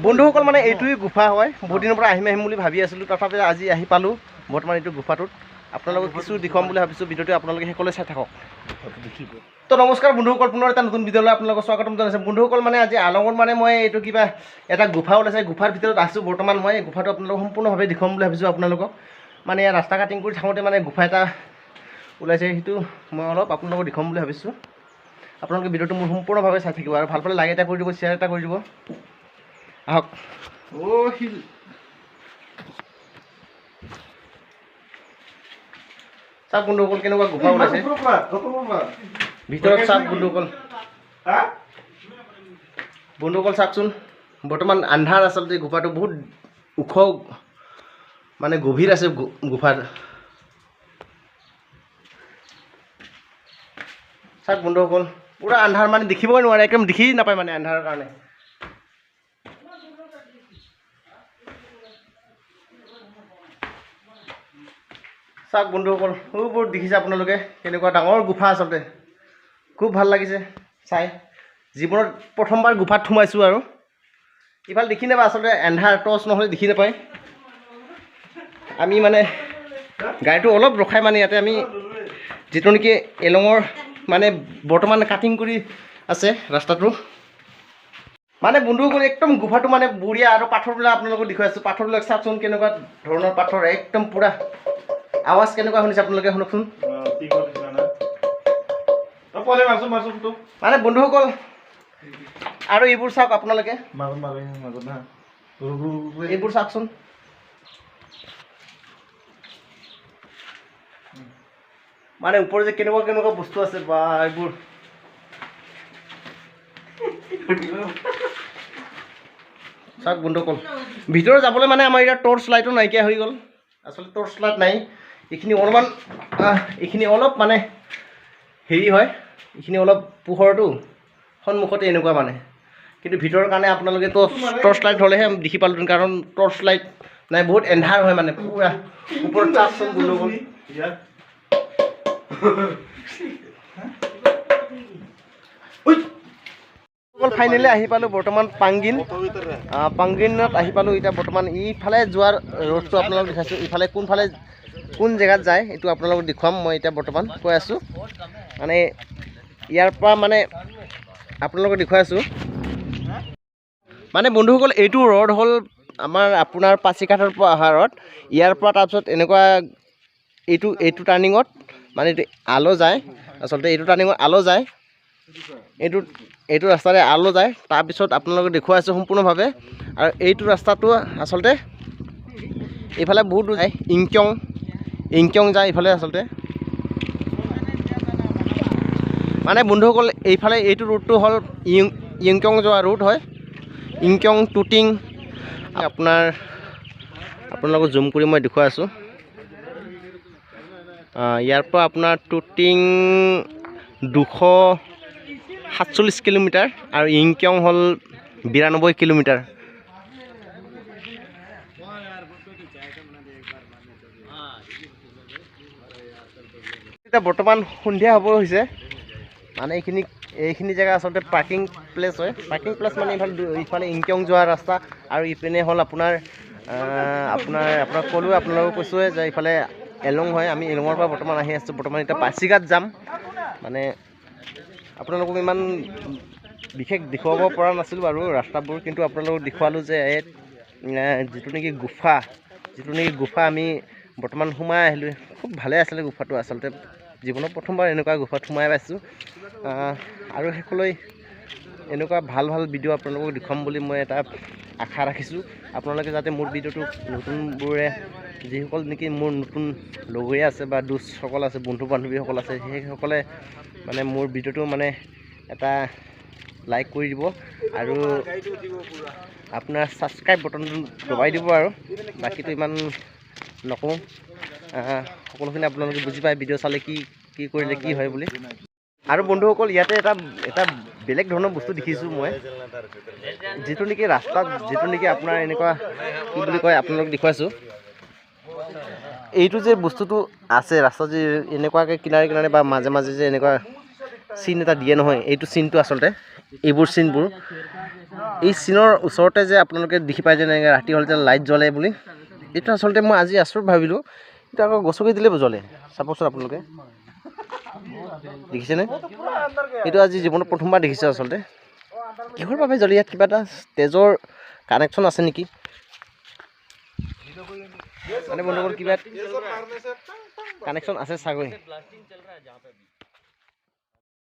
বন্ধুসকল মানে এইটোৱে গুফা হয়। বহুত দিনৰ পৰা আহিম বুলি ভাবি আছিলোঁ, তথাপি আজি আহি পালোঁ বৰ্তমান এইটো গুফাটোত। আপোনালোকক কিছু দেখুৱাম বুলি ভাবিছোঁ, ভিডিঅ'টো আপোনালোকে সকলোৱে চাই থাকক। তো নমস্কাৰ বন্ধুসকল, পুনৰ এটা নতুন ভিডিঅ'লৈ আপোনালোকক স্বাগতম জনাইছোঁ। বন্ধুসকল মানে আজি আলঙত মানে মই এইটো কিবা এটা গুফা ওলাইছে, গুফাৰ ভিতৰত আছোঁ বৰ্তমান। মই গুফাটো আপোনালোকক সম্পূৰ্ণভাৱে দেখুৱাম বুলি ভাবিছোঁ আপোনালোকক। মানে ইয়াৰ ৰাস্তা কাটিং কৰি থাকোঁতে মানে গুফা এটা ওলাইছে, সেইটো মই অলপ আপোনালোকক দেখুৱাম বুলি ভাবিছোঁ। আপোনালোকে ভিডিঅ'টো মোৰ সম্পূৰ্ণভাৱে চাই থাকিব আৰু ভাল পালে লাইক এটা কৰি দিব, শ্বেয়াৰ এটা কৰি দিব। আহক। চাওক বন্ধুসকল কেনেকুৱা গুফা ওলাইছে ভিতৰত। চাওক বন্ধুসকল, বন্ধুসকল চাওকচোন, বৰ্তমান আন্ধাৰ। আচলতে গুফাটো বহুত ওখ, মানে গভীৰ আছে গুফাৰ। চাওক বন্ধুসকল, পুৰা আন্ধাৰ, মানে দেখিবই নোৱাৰে, একদম দেখি নাপায় মানে আন্ধাৰৰ কাৰণে। চাওক বন্ধুসকল, সৰুবোৰ দেখিছে আপোনালোকে, কেনেকুৱা ডাঙৰ গুফা। আচলতে খুব ভাল লাগিছে চাই। জীৱনত প্ৰথমবাৰ গুফাত সোমাইছোঁ আৰু ইফালে দেখি নাপায়, আচলতে এন্ধাৰ, টৰ্চ নহ'লে দেখি নাপায়। আমি মানে গাড়ীটো অলপ ৰখাই মানে ইয়াতে আমি যিটো নেকি এলঙৰ মানে বৰ্তমান কাটিং কৰি আছে ৰাস্তাটো। মানে বন্ধুসকল একদম গুফাটো মানে বঢ়িয়া। আৰু পাথৰবিলাক আপোনালোকক দেখুৱাই আছোঁ। পাথৰবিলাক চাওকচোন কেনেকুৱা ধৰণৰ পাথৰ, একদম পূৰা আৱাজ কেনেকুৱা শুনিছে আপোনালোকে, শুনকচোন। মানে বন্ধুসকল আৰু এইবোৰ চাওক আপোনালোকে, এইবোৰ চাওকচোন। মানে ওপৰত যে কেনেকুৱা কেনেকুৱা বস্তু আছে বা এইবোৰ। চাওক বন্ধুসকল, ভিতৰত যাবলৈ মানে আমাৰ এতিয়া টৰ্চ লাইটো নাইকিয়া হৈ গ'ল। আচলতে টৰ্চ লাইট নাই। এইখিনি অলপমান এইখিনি অলপ মানে হেৰি হয়, এইখিনি অলপ পোহৰটো সন্মুখতে এনেকুৱা মানে। কিন্তু ভিতৰৰ কাৰণে আপোনালোকে টৰ্চ লাইট হ'লেহে দেখি পালোঁ, কাৰণ টৰ্চ লাইট নাই, বহুত এন্ধাৰ হয় মানে পুৰা ওপৰত। চাওকচোন বন্ধুসকল, ফাইনেলি আহি পালোঁ বৰ্তমান পাংগিনত আহি পালোঁ এতিয়া বৰ্তমান। ইফালে যোৱাৰ ৰোডটো আপোনালোকক দেখাইছোঁ, ইফালে কোন জেগাত যায় এইটো আপোনালোকক দেখুৱাম মই এতিয়া বৰ্তমান কৈ আছোঁ। মানে ইয়াৰ পৰা মানে আপোনালোকক দেখুৱাই আছোঁ। মানে বন্ধুসকল এইটো ৰ'ড হ'ল আপোনাৰ পাচিঘাটৰ পৰা অহা ৰ'ড। ইয়াৰ পৰা তাৰপিছত এনেকুৱা এইটো টাৰ্ণিঙত মানে এইটো আলো যায়। আচলতে এইটো টাৰ্ণিঙত আলো যায়, এইটো ৰাস্তাৰে আলো যায়। তাৰপিছত আপোনালোকক দেখুৱাই আছোঁ সম্পূৰ্ণভাৱে। আৰু এইটো ৰাস্তাটো আচলতে এইফালে বহুত দূৰ যায়, ইংকিয়ং যায় এইফালে আচলতে। মানে বন্ধুসকল এইফালে এইটো ৰুটটো হ'ল ইংকিয়ং যোৱা ৰুট হয়, ইংকিয়ং টুটিং। আপোনালোকক জুম কৰি মই দেখুৱাই আছোঁ। ইয়াৰ পৰা আপোনাৰ টুটিং 247 কিলোমিটাৰ আৰু ইংকিয়ং হ'ল 92 কিলোমিটাৰ। এতিয়া বৰ্তমান সন্ধিয়া হ'ব হৈছে। মানে এইখিনি জেগা আচলতে পাৰ্কিং প্লেচ হয়। পাৰ্কিং প্লেচ মানে ইফালে ইংকিয়ং যোৱা ৰাস্তা, আৰু ইপিনে হ'ল আপোনাৰ ক'লোঁ, আপোনালোকক কৈছোঁৱে যে ইফালে এলং হয়। আমি এলঙৰ পৰা বৰ্তমান আহি আছোঁ। বৰ্তমান এতিয়া পাচিঘাট যাম। মানে আপোনালোকক ইমান বিশেষ দেখুৱাব পৰা নাছিলোঁ বাৰু ৰাস্তাবোৰ, কিন্তু আপোনালোকক দেখুৱালোঁ যে যিটো নেকি গুফা আমি বৰ্তমান সোমাই আহিলোঁ। খুব ভালে আছিলে গুফাটো। আচলতে জীৱনত প্ৰথমবাৰ এনেকুৱা গুফাত সোমাই পাইছোঁ। আৰু শেষলৈ এনেকুৱা ভাল ভিডিঅ' আপোনালোকক দেখুৱাম বুলি মই এটা আশা ৰাখিছোঁ। আপোনালোকে যাতে মোৰ ভিডিঅ'টো নতুনবোৰে, যিসকল নেকি মোৰ নতুন লগৰীয়া আছে বা দোষসকল আছে, বন্ধু বান্ধৱীসকল আছে, সেইসকলে মানে মোৰ ভিডিঅ'টো মানে এটা লাইক কৰি দিব আৰু আপোনাৰ ছাবস্ক্ৰাইব বটনটো দবাই দিব। আৰু বাকীটো ইমান নকওঁ, সকলোখিনি আপোনালোকে বুজি পায় ভিডিঅ' চালে কি কৰিলে কি হয় বুলি। আৰু বন্ধুসকল ইয়াতে এটা বেলেগ ধৰণৰ বস্তু দেখিছোঁ মই, যিটো নেকি ৰাস্তাত যিটো নেকি আপোনাৰ এনেকুৱা কি বুলি কয় আপোনালোকক দেখুৱাইছোঁ। এইটো যে বস্তুটো আছে ৰাস্তা যে এনেকুৱাকৈ কিনাৰে বা মাজে মাজে যে এনেকুৱা চিন এটা দিয়ে নহয়, এইটো চিনটো আচলতে এইবোৰ চিনবোৰ এই চিনৰ ওচৰতে যে আপোনালোকে দেখি পায় যে এনেকৈ ৰাতি হ'লে যে লাইট জ্বলে বুলি এইটো আচলতে মই আজি আচৰিত ভাবিলোঁ এইটো আকৌ গছকি দিলে জ্বলে চাবচোন আপোনালোকে দেখিছেনে এইটো আজি জীৱনত প্ৰথমবাৰ দেখিছে আচলতে কিহৰ বাবে জ্বলে ইয়াত কিবা এটা তেজৰ কানেকশ্যন আছে নেকি মানে বন্ধুসকল কিবা কানেকশ্যন আছে চাগৈ